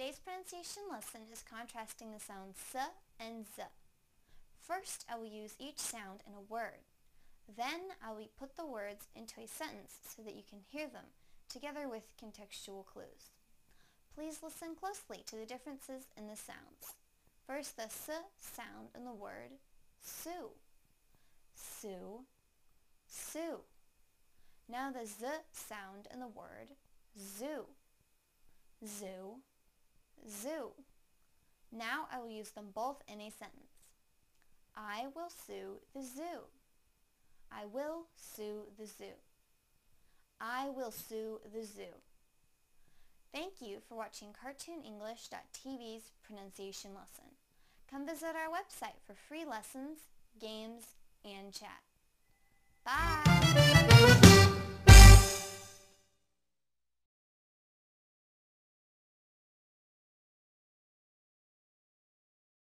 Today's pronunciation lesson is contrasting the sounds s and z. First, I will use each sound in a word. Then, I will put the words into a sentence so that you can hear them, together with contextual clues. Please listen closely to the differences in the sounds. First, the s sound in the word sue. Sue, sue. Now the z sound in the word zoo. Zoo, zoo. Now I will use them both in a sentence. I will sue the zoo. I will sue the zoo. I will sue the zoo. Thank you for watching CartoonEnglish.tv's pronunciation lesson. Come visit our website for free lessons, games, and chat. Bye!